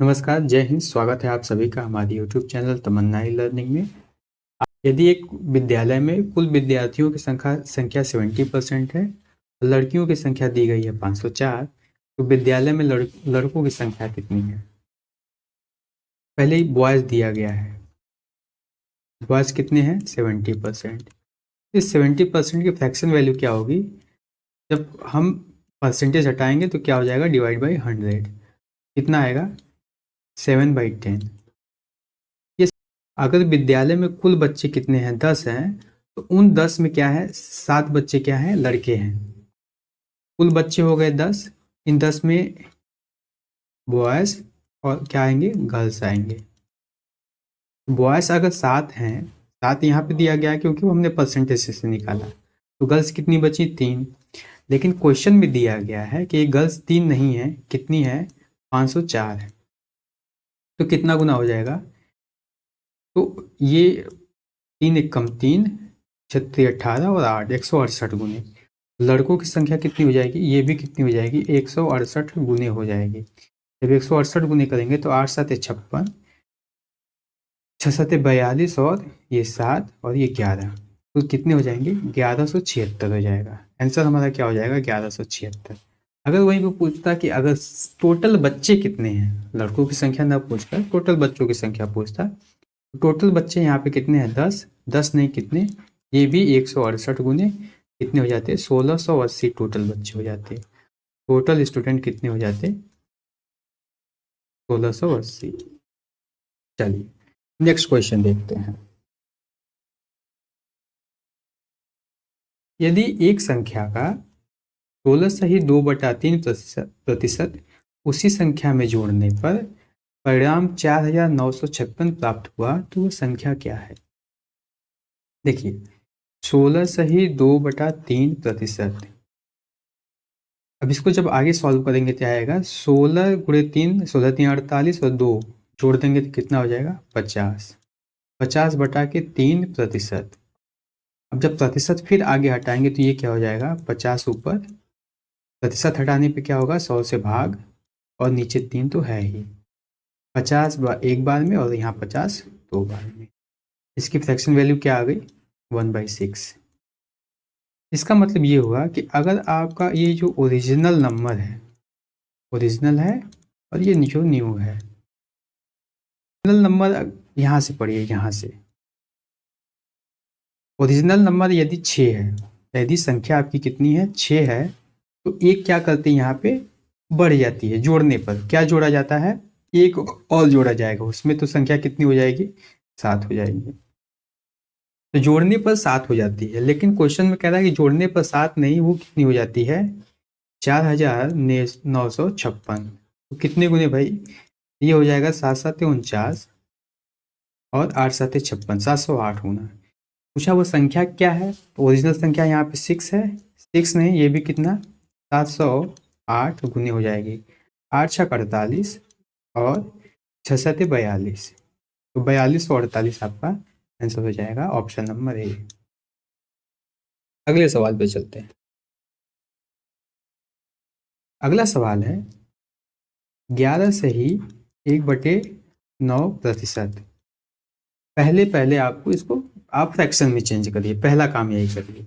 नमस्कार, जय हिंद। स्वागत है आप सभी का हमारे यूट्यूब चैनल तमन्ना लर्निंग में। यदि एक विद्यालय में कुल विद्यार्थियों की संख्या 70% है और लड़कियों की संख्या दी गई है 504, तो विद्यालय में लड़कों की संख्या कितनी है? पहले ही बॉयज दिया गया है। बॉयज कितने हैं? 70%। इस 70% की फ्रैक्शन वैल्यू क्या होगी? जब हम परसेंटेज हटाएंगे तो क्या हो जाएगा? Divide by 100। कितना आएगा? 7/10। अगर विद्यालय में कुल बच्चे कितने हैं? 10 हैं, तो उन 10 में क्या है? 7 बच्चे क्या हैं? लड़के हैं। कुल बच्चे हो गए 10। इन 10 में बॉयज और क्या आएंगे? गर्ल्स आएंगे। बॉयज अगर 7 हैं, 7 यहाँ पे दिया गया है क्योंकि वो हमने परसेंटेज से निकाला। तो गर्ल्स कितनी बची? 3। लेकिन क्वेश्चन में दिया गया है कि गर्ल्स 3 नहीं है, कितनी है? 504 है। तो कितना गुना हो जाएगा? तो ये 3 एक कम 3, 36 18 और 8, 168 गुने। लड़कों की संख्या कितनी हो जाएगी? ये भी कितनी हो जाएगी? 168 गुने हो जाएगी। जब 168 गुने करेंगे तो 8 7 56, 6 7 42 और ये 7 और ये 11, तो कितने हो जाएंगे? 1176 हो जाएगा। आंसर हमारा क्या हो जाएगा? 1176। अगर वहीं पे पूछता कि अगर टोटल बच्चे कितने हैं, लड़कों की संख्या ना पूछकर टोटल बच्चों की संख्या पूछता, तो टोटल बच्चे यहाँ पे कितने हैं? 10। 10 नहीं, कितने? ये भी 168 गुने कितने हो जाते? 1680 टोटल बच्चे हो जाते। टोटल स्टूडेंट कितने हो जाते? 1680। चलिए नेक्स्ट क्वेश्चन देखते हैं। यदि एक संख्या का 16 सही 2/3 प्रतिशत उसी संख्या में जोड़ने पर परिणाम 4956 प्राप्त हुआ, तो वह संख्या क्या है? देखिए, 16 सही 2/3%। अब इसको जब आगे सॉल्व करेंगे क्या आएगा? 16 गुणे 3, 16 3 48 और 2 जोड़ देंगे तो कितना हो जाएगा? 50। 50/3%। अब जब प्रतिशत फिर आगे हटाएंगे तो ये क्या हो जाएगा? 50 ऊपर, प्रतिशत हटाने पे क्या होगा? 100 से भाग और नीचे 3 तो है ही। 50 एक बार में और यहाँ 50 दो बार में। इसकी फ्रैक्शन वैल्यू क्या आ गई? 1/6। इसका मतलब ये हुआ कि अगर आपका ये जो ओरिजिनल नंबर है, ओरिजिनल है, और ये जो न्यू है, ओरिजिनल नंबर यहाँ से पढ़िए, यहाँ से ओरिजिनल नंबर यदि 6 है, यदि संख्या आपकी कितनी है? 6 है, तो एक क्या करते हैं यहाँ पे? बढ़ जाती है। जोड़ने पर क्या जोड़ा जाता है? एक और जोड़ा जाएगा, उसमें तो संख्या कितनी हो जाएगी? 7 हो जाएगी। तो जोड़ने पर 7 हो जाती है, लेकिन क्वेश्चन में कह रहा है कि जोड़ने पर 7 नहीं, वो कितनी हो जाती है? 4956। तो कितने गुने भाई? ये हो जाएगा 7 7 49 और 8 7 56, 708 गुना। पूछा वो संख्या क्या है? तो ओरिजिनल संख्या यहाँ पे 6 है। 6 नहीं, ये भी कितना? 708 गुने हो जाएगी। 8 6 48 और 6 7 42, तो 42 और 48 आपका आंसर हो जाएगा ऑप्शन नंबर ए। अगले सवाल पे चलते हैं। अगला सवाल है 11 सही 1/9%। पहले पहले आपको इसको आप फ्रैक्शन में चेंज करिए, पहला काम यही करिए।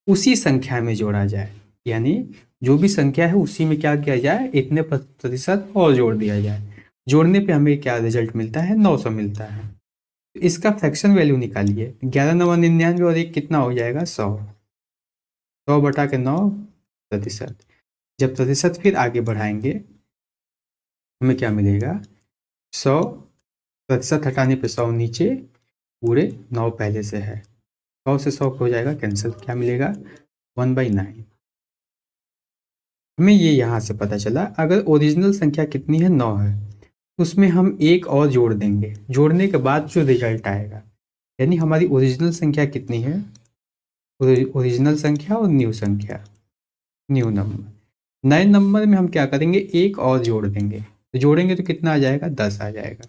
उसी संख्या में जोड़ा जाए, यानी जो भी संख्या है उसी में क्या किया जाए? इतने प्रतिशत और जोड़ दिया जाए। जोड़ने पे हमें क्या रिजल्ट मिलता है? 900 मिलता है। तो इसका फ्रैक्शन वैल्यू निकालिए। 11 9 99 और एक कितना हो जाएगा? 100। 100/9%। जब प्रतिशत फिर आगे बढ़ाएंगे हमें क्या मिलेगा? 100, प्रतिशत हटाने पे 100 नीचे, पूरे 9 पहले से है। 100 से 100 हो जाएगा कैंसिल, क्या मिलेगा? 1/9। हमें ये यहाँ से पता चला अगर ओरिजिनल संख्या कितनी है? 9 है, उसमें हम एक और जोड़ देंगे। जोड़ने के बाद जो रिजल्ट आएगा, यानी हमारी ओरिजिनल संख्या कितनी है? ओरिजिनल संख्या और न्यू संख्या, न्यू नंबर। नए नंबर में हम क्या करेंगे? एक और जोड़ देंगे। तो जोड़ेंगे तो कितना आ जाएगा? 10 आ जाएगा।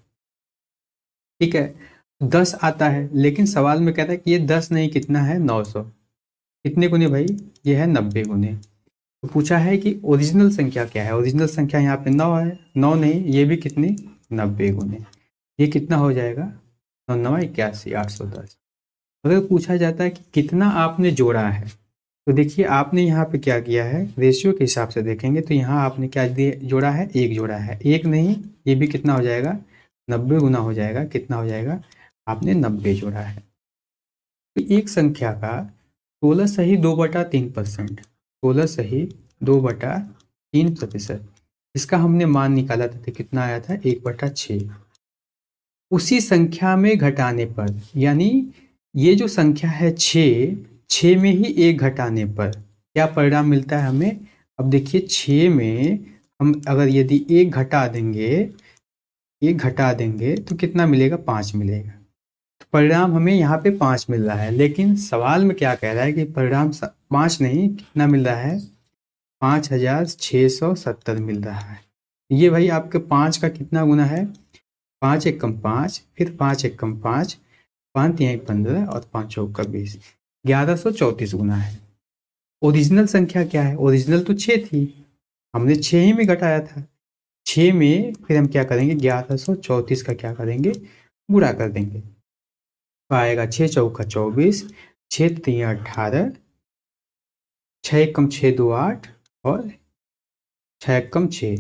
ठीक है, 10 आता है, लेकिन सवाल में कहता है कि ये 10 नहीं, कितना है? 900। कितने गुने भाई? ये है 90 गुने। तो पूछा है कि ओरिजिनल संख्या क्या है? ओरिजिनल संख्या यहाँ पे 9 है। 9 नहीं, ये भी कितनी? 90 गुने, ये कितना हो जाएगा 981 810। अगर पूछा जाता है कि कितना आपने जोड़ा है, तो देखिए आपने यहाँ पे क्या किया है, रेशियो के हिसाब से देखेंगे तो यहाँ आपने क्या जोड़ा है, एक जोड़ा है, एक नहीं, ये भी कितना हो जाएगा 90 गुना हो जाएगा, कितना हो जाएगा, आपने 90 जोड़ा है। तो एक संख्या का 16 सही 2/3%, 16 सही 2/3%, इसका हमने मान निकाला था, तो कितना आया था 1/6। उसी संख्या में घटाने पर, यानी ये जो संख्या है 6 में ही एक घटाने पर क्या परिणाम मिलता है हमें। अब देखिए 6 में हम अगर यदि एक घटा देंगे तो कितना मिलेगा, 5 मिलेगा। तो परिणाम हमें यहाँ पे 5 मिल रहा है, लेकिन सवाल में क्या कह रहा है कि परिणाम 5 नहीं, कितना मिल रहा है, 5670 मिल रहा है। ये भाई आपके 5 का कितना गुना है, 5 एकम 5, फिर 5 एकम 5, 5 तिहाई 15 और 5 चौका 20, 1134 गुना है। ओरिजिनल संख्या क्या है, ओरिजिनल तो 6 थी, हमने 6 ही में घटाया था, 6 में फिर हम क्या करेंगे 1134 का क्या करेंगे, गुणा कर देंगे, तो आएगा 6 चौका 24, 6 तिया 18, 6 एकम 6 2 8 और 6 एकम 6,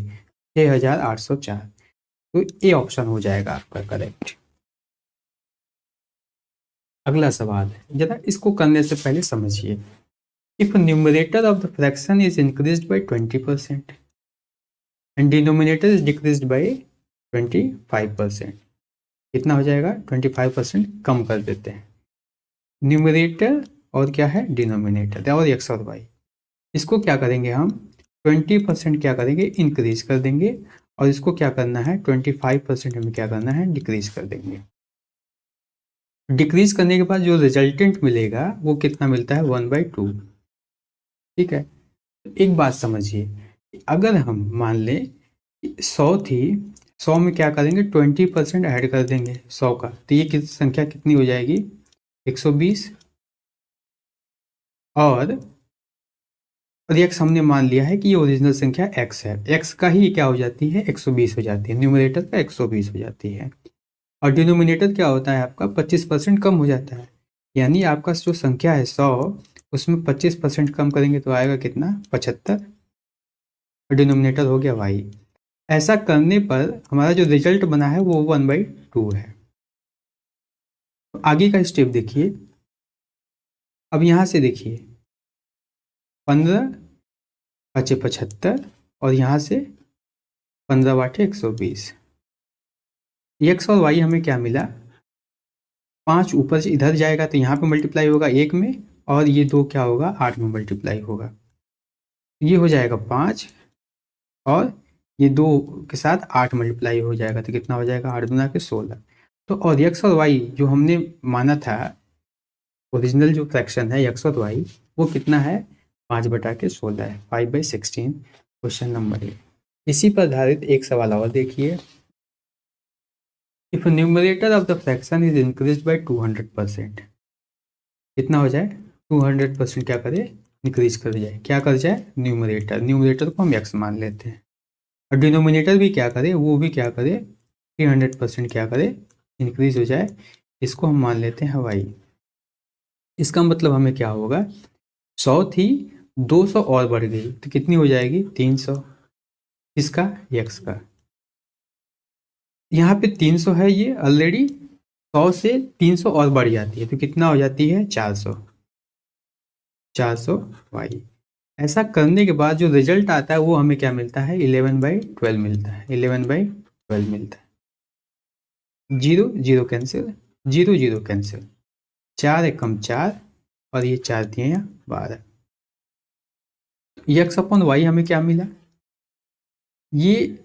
6804। तो ए ऑप्शन हो जाएगा आपका करेक्ट। अगला सवाल है, जरा इसको करने से पहले समझिए, if numerator of the fraction is increased by 20% and denominator is decreased bye 25%, कितना हो जाएगा, 25% कम कर देते हैं, न्यूमरेटर और क्या है डिनोमिनेटर और एक्स और वाई, इसको क्या करेंगे हम 20% क्या करेंगे इंक्रीज कर देंगे, और इसको क्या करना है 25% हमें क्या करना है डिक्रीज कर देंगे। डिक्रीज करने के बाद जो रिजल्टेंट मिलेगा वो कितना मिलता है 1/2। ठीक है, एक बात समझिए, अगर हम मान लें 100 थी, 100 में क्या करेंगे 20% ऐड कर देंगे 100 का, तो ये संख्या कितनी हो जाएगी 120, और एक्स हमने मान लिया है कि ये ओरिजिनल संख्या एक्स है, एक्स का ही क्या हो जाती है 120 हो जाती है, न्यूमरेटर का 120 हो जाती है, और डिनोमिनेटर क्या होता है आपका 25% कम हो जाता है, यानी आपका जो संख्या है 100 उसमें 25% कम करेंगे तो आएगा कितना 75, और डिनोमिनेटर हो गया वाई। ऐसा करने पर हमारा जो रिजल्ट बना है वो 1/2 है। आगे का स्टेप देखिए, अब यहाँ से देखिए 15 5 75 और यहाँ से 15 बाटे 120, एक्स और वाई हमें क्या मिला, 5 ऊपर से इधर जाएगा तो यहाँ पे मल्टीप्लाई होगा 1 में, और ये 2 क्या होगा 8 में मल्टीप्लाई होगा, ये हो जाएगा 5, और ये 2 के साथ 8 मल्टीप्लाई हो जाएगा तो कितना हो जाएगा 8 गुना के 16। तो और एक्स और वाई जो हमने माना था ओरिजिनल जो फ्रैक्शन है एक्स और वाई वो कितना है 5/16 है, 5/16, क्वेश्चन नंबर 8। इसी पर आधारित एक सवाल और देखिए, if numerator of the fraction is increase by 200%, कितना हो जाए 200% क्या करे इंक्रीज कर जाए, क्या कर जाए न्यूमरेटर को हम एक्स मान लेते हैं, और डिनोमिनेटर भी क्या करे, वो भी क्या करे 300% क्या करे इंक्रीज हो जाए, इसको हम मान लेते हैं वाई। इसका मतलब हमें क्या होगा 100 थी 200 और बढ़ गई तो कितनी हो जाएगी 300, इसका एक्स का, यहाँ पे 300 है, ये ऑलरेडी 100 से 300 और बढ़ जाती है तो कितना हो जाती है 400 वाई। ऐसा करने के बाद जो रिजल्ट आता है वो हमें क्या मिलता है 11/12 मिलता है, 11/12 मिलता है, 0 0 कैंसिल, 0 0 कैंसिल, 4 एकम 4 और ये 4 दिए 12, एक्स अपॉन वाई हमें क्या मिला, ये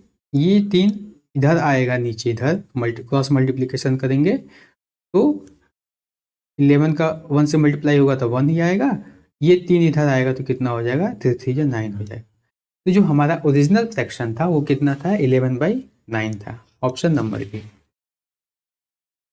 3 इधर आएगा नीचे, इधर क्रॉस मल्टीप्लिकेशन करेंगे तो 11 का 1 से मल्टीप्लाई होगा तो 1 ही आएगा, ये 3 इधर आएगा तो कितना हो जाएगा 3 3 9 हो जाएगा। तो जो हमारा ओरिजिनल फ्रैक्शन था वो कितना था 11/9 था, ऑप्शन नंबर बी।